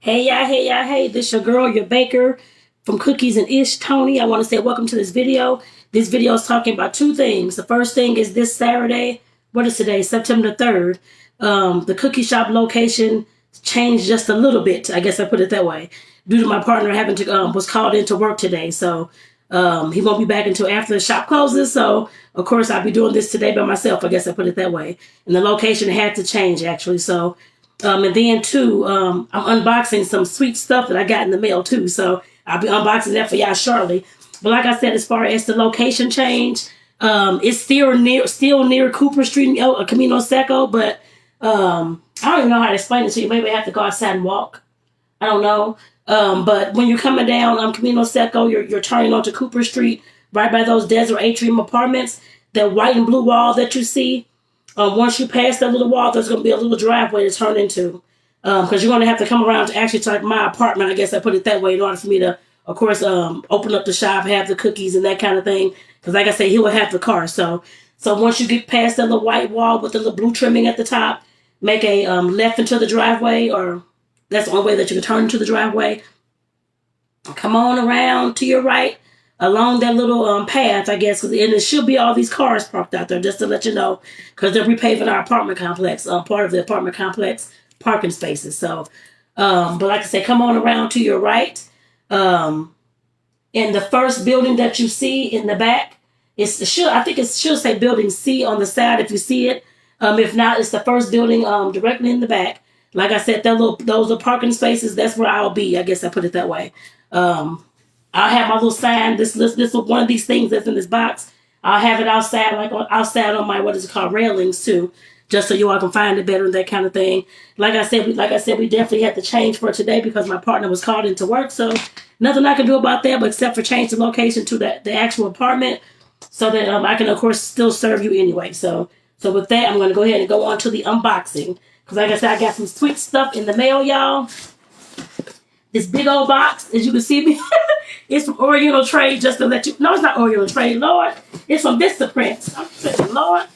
Hey, y'all, hey, this your girl, your baker from Cookies and Ish, Tony. I want to say welcome to this video. This video is talking about two things. The first thing is this Saturday, what is today, September the 3rd, the cookie shop location changed just a little bit, I guess I put it that way, due to my partner having to, was called into work today. So he won't be back until after the shop closes. So, of course, I'll be doing this today by myself, I guess I put it that way. And the location had to change, actually, so... and then too, I'm unboxing some sweet stuff that I got in the mail too. So I'll be unboxing that for y'all shortly. But like I said, as far as the location change, it's still near Cooper Street, Camino Seco. But I don't even know how to explain it to you. Maybe I have to go outside and walk. I don't know. But when you're coming down Camino Seco, you're turning onto Cooper Street, right by those Desert Atrium apartments. That white and blue wall that you see. Once you pass that little wall, there's going to be a little driveway to turn into. Because you're going to have to come around to actually like my apartment, I guess I put it that way, in order for me to, of course, open up the shop, have the cookies and that kind of thing. Because like I say, he will have the car. So once you get past that little white wall with the little blue trimming at the top, make a left into the driveway, or that's the only way that you can turn into the driveway. Come on around to your right. Along that little path, I guess, and there should be all these cars parked out there, just to let you know, because they're repaving our apartment complex, part of the apartment complex parking spaces. So, but like I said, come on around to your right. In the first building that you see in the back, I think it should say building C on the side if you see it. If not, it's the first building directly in the back. Like I said, those are parking spaces. That's where I'll be. I guess I put it that way. I'll have my little sign. This is one of these things that's in this box. I'll have it outside, outside on my, what is it called, railings too, just so you all can find it better and that kind of thing. Like I said, we definitely had to change for today because my partner was called into work. So nothing I can do about that, but except for change the location to the actual apartment, so that I can of course still serve you anyway. So with that, I'm going to go ahead and go on to the unboxing because like I said, I got some sweet stuff in the mail, y'all. This big old box, as you can see me, it's from Oriental Trade, just to let you... No, it's not Oriental Trade, Lord. It's from Vistaprint. I'm saying, Lord.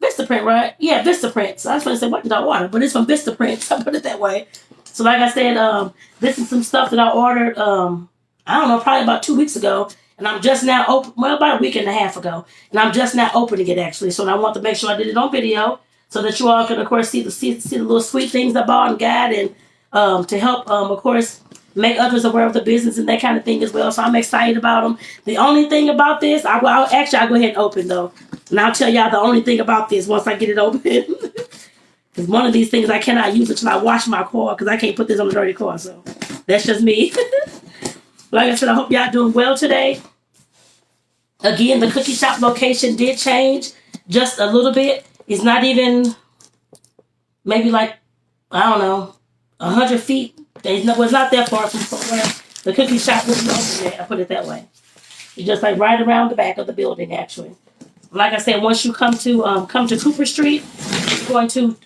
Vistaprint, right? Yeah, Vistaprint. I was going to say, what did I order? But it's from Vistaprint. I put it that way. So like I said, this is some stuff that I ordered, I don't know, probably about 2 weeks ago. And I'm just now about a week and a half ago. And I'm just now opening it, actually. So I want to make sure I did it on video so that you all can, of course, see the little sweet things I bought and got, and to help, of course, make others aware of the business and that kind of thing as well. So I'm excited about them. The only thing about this, I'll go ahead and open though. And I'll tell y'all the only thing about this once I get it open. Because one of these things I cannot use until I wash my car because I can't put this on a dirty car. So that's just me. Like I said, I hope y'all doing well today. Again, the cookie shop location did change just a little bit. It's not even maybe like, I don't know, 100 feet. It's not that far from where the cookie shop will be open at. I put it that way. It's just like right around the back of the building, actually. Like I said, once you come to Cooper Street, you're going to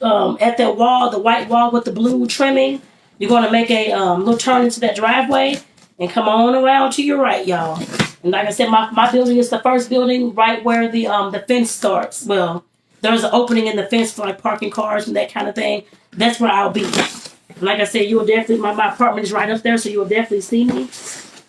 at that wall, the white wall with the blue trimming. You're going to make a little turn into that driveway and come on around to your right, y'all. And like I said, my building is the first building right where the fence starts. Well, there's an opening in the fence for like parking cars and that kind of thing. That's where I'll be. Like I said, you will definitely, my apartment is right up there, so you will definitely see me.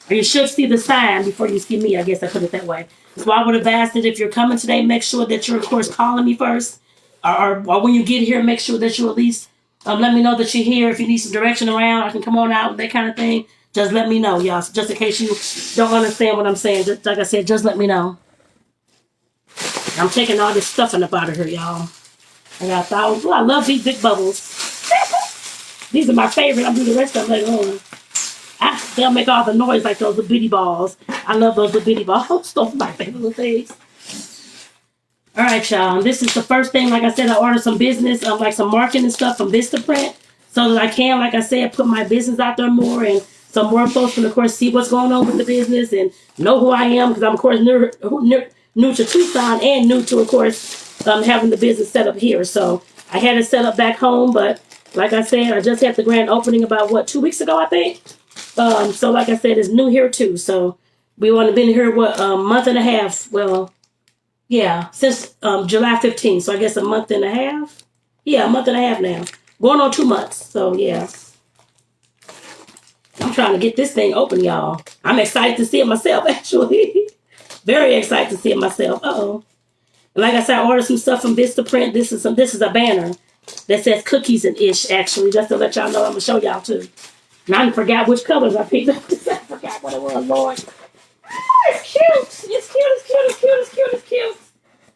Or you should see the sign before you see me, I guess I put it that way. So I would advise that if you're coming today, make sure that you're, of course, calling me first. Or when you get here, make sure that you at least let me know that you're here. If you need some direction around, I can come on out, that kind of thing. Just let me know, y'all. So just in case you don't understand what I'm saying, just, like I said, just let me know. I'm taking all this stuffing up out of here, y'all. I got thousands. Oh, I love these big bubbles. These are my favorite. I'll do the rest of them later on. They'll make all the noise like those little bitty balls. I love those little bitty balls. Those are my favorite little things. All right, y'all. This is the first thing. Like I said, I ordered some business, like some marketing and stuff from Vistaprint, so that I can, like I said, put my business out there more, and some more folks can, of course, see what's going on with the business and know who I am, because I'm, of course, new to Tucson and new to, of course, having the business set up here. So I had it set up back home, but like I said, I just had the grand opening about, 2 weeks ago, I think. So like I said, it's new here too. So we want to been here, a month and a half. Well, yeah, since July 15th. So I guess a month and a half. Yeah, a month and a half now. Going on 2 months. So yeah. trying to get this thing open, y'all. I'm excited to see it myself, actually. Very excited to see it myself. Uh-oh. Like I said, I ordered some stuff from Vistaprint. This is a banner that says cookies and ish, actually, just to let y'all know. I'm gonna show y'all too. And I forgot which colors I picked up. I forgot what it was, Lord. Oh, it's cute. It's cute, it's cute, it's cute, it's cute, it's cute.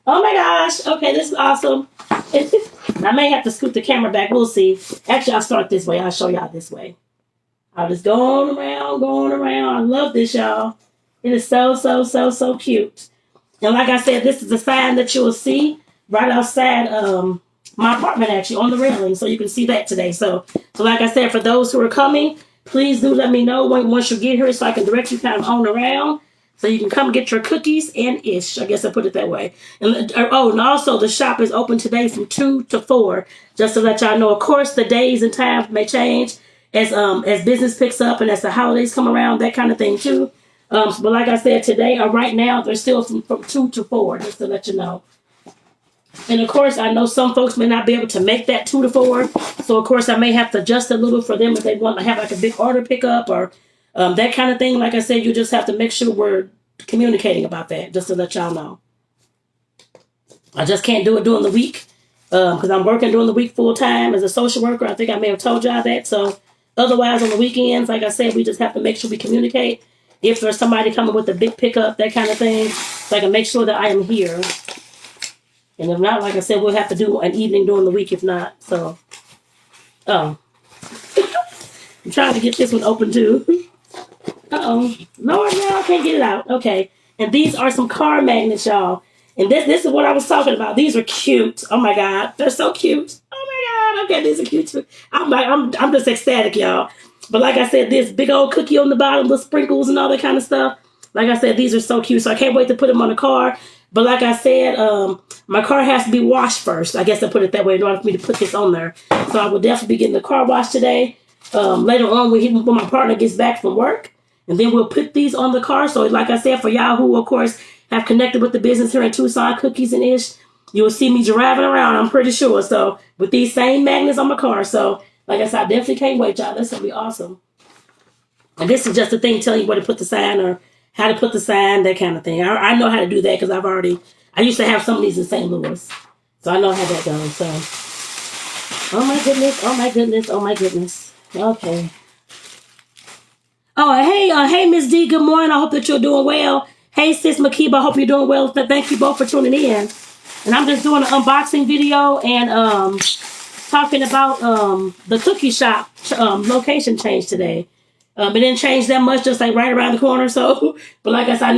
Oh my gosh. Okay, this is awesome. I may have to scoot the camera back. We'll see. Actually, I'll start this way. I'll show y'all this way. I'll just going around, going around. I love this, y'all. It is so, so, so, so cute. And like I said, this is a sign that you will see right outside my apartment, actually, on the railing. So you can see that today. So like I said, for those who are coming, please do let me know once you get here so I can direct you kind of on around. So you can come get your cookies and ish. I guess I put it that way. And also the shop is open today from 2 to 4. Just to let y'all know. Of course, the days and times may change as business picks up and as the holidays come around, that kind of thing too. But like I said, today or right now, they're still from 2 to 4, just to let you know. And of course, I know some folks may not be able to make that 2 to 4. So of course, I may have to adjust a little for them if they want to have like a big order pickup or that kind of thing. Like I said, you just have to make sure we're communicating about that, just to let y'all know. I just can't do it during the week because I'm working during the week full time as a social worker. I think I may have told y'all that. So otherwise, on the weekends, like I said, we just have to make sure we communicate. If there's somebody coming with a big pickup, that kind of thing, so I can make sure that I am here. And if not, like I said, we'll have to do an evening during the week if not. So, I'm trying to get this one open too. Uh-oh. Lord, now I can't get it out. Okay. And these are some car magnets, y'all. And this is what I was talking about. These are cute. Oh my God. They're so cute. Oh my God. Okay, these are cute too. I'm just ecstatic, y'all. But like I said, this big old cookie on the bottom with sprinkles and all that kind of stuff. Like I said, these are so cute. So I can't wait to put them on the car. But like I said, my car has to be washed first. I guess I put it that way in order for me to put this on there. So I will definitely be getting the car washed today. Later on, when my partner gets back from work. And then we'll put these on the car. So like I said, for y'all who, of course, have connected with the business here in Tucson, Cookies and Ish, you will see me driving around, I'm pretty sure. So with these same magnets on my car. So like I said, I definitely can't wait, y'all. That's going to be awesome. And this is just a thing telling you where to put the sign or how to put the sign, that kind of thing. I know how to do that because I used to have some of these in St. Louis. So I know how that goes. So, oh my goodness, oh my goodness, oh my goodness. Okay. Oh, hey, Miss D, good morning. I hope that you're doing well. Hey, Sis Makiba, I hope you're doing well. Thank you both for tuning in. And I'm just doing an unboxing video and talking about the cookie shop location change today. It didn't change that much, just like right around the corner. So, but like I said, I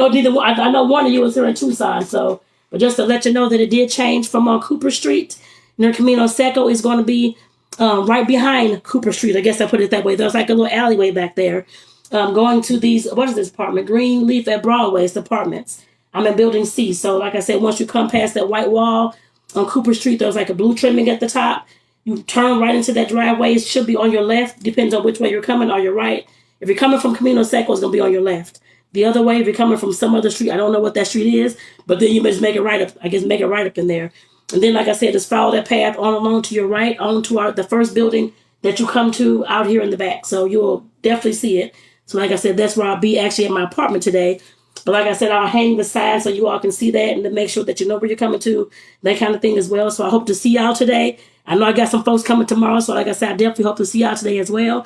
know one of you is here in Tucson. So, but just to let you know that it did change from on Cooper Street near Camino Seco is going to be right behind Cooper Street. I guess I put it that way. There's like a little alleyway back there. Going to these, what is this apartment? Greenleaf at Broadway, it's apartments. I'm in building C. So like I said, once you come past that white wall on Cooper Street, there's like a blue trimming at the top. You turn right into that driveway. It should be on your left. Depends on which way you're coming or your right. If you're coming from Camino Seco, it's going to be on your left. The other way, if you're coming from some other street, I don't know what that street is, but then you just make it right up. I guess make it right up in there. And then, like I said, just follow that path on along to your right, on to the first building that you come to out here in the back. So you'll definitely see it. So like I said, that's where I'll be actually at my apartment today. But like I said, I'll hang the sign so you all can see that and to make sure that you know where you're coming to, that kind of thing as well. So I hope to see y'all today. I know I got some folks coming tomorrow. So like I said, I definitely hope to see y'all today as well.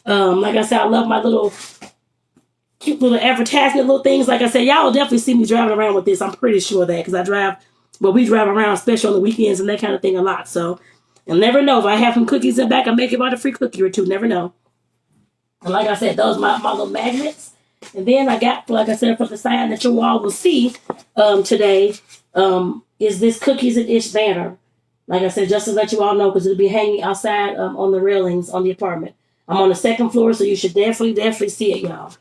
Like I said, I love my little cute little advertisement, little things. Like I said, y'all will definitely see me driving around with this. I'm pretty sure of that because we drive around, especially on the weekends and that kind of thing a lot. So you'll never know. If I have some cookies in the back, I may give out a free cookie or two. Never know. And like I said, those are my little magnets. And then I got, like I said, for the sign that you all will see today is this Cookies and Ish banner. Like I said, just to let you all know, because it'll be hanging outside on the railings on the apartment. I'm on the second floor, so you should definitely see it, y'all.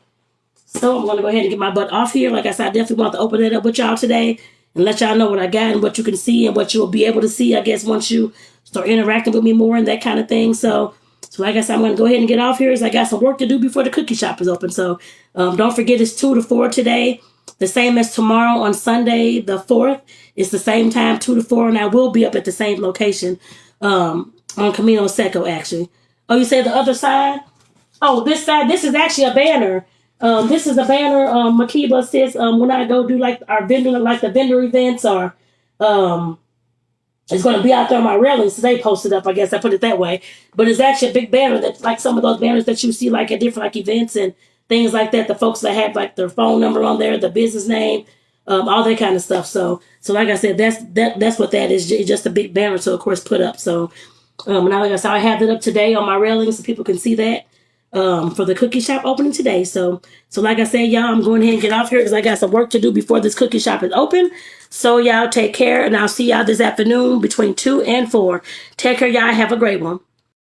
So I'm going to go ahead and get my butt off here. Like I said, I definitely want to open it up with y'all today and let y'all know what I got and what you can see and what you'll be able to see, I guess, once you start interacting with me more and that kind of thing. So like I said, I'm going to go ahead and get off here as I got some work to do before the cookie shop is open. So don't forget it's 2 to 4 today. The same as tomorrow on Sunday, the 4th. It's the same time, 2 to 4. And I will be up at the same location on Camino Seco, actually. Oh, you say the other side? Oh, this side, this is actually a banner. This is a banner. Makiba says, when I go do like our vendor, like the vendor events, or it's going to be out there on my railings. So they posted up, I guess I put it that way. But it's actually a big banner that, like some of those banners that you see like at different like events and things like that. The folks that have like their phone number on there, the business name, all that kind of stuff. So like I said, that's what that is. It's just a big banner to, of course, put up. So now, like I said, I have it up today on my railings so people can see that. For the cookie shop opening today. So like I said, y'all, I'm going ahead and get off here because I got some work to do before this cookie shop is open. So y'all take care, and I'll see y'all this afternoon between 2 and 4. Take care, y'all. Have a great one.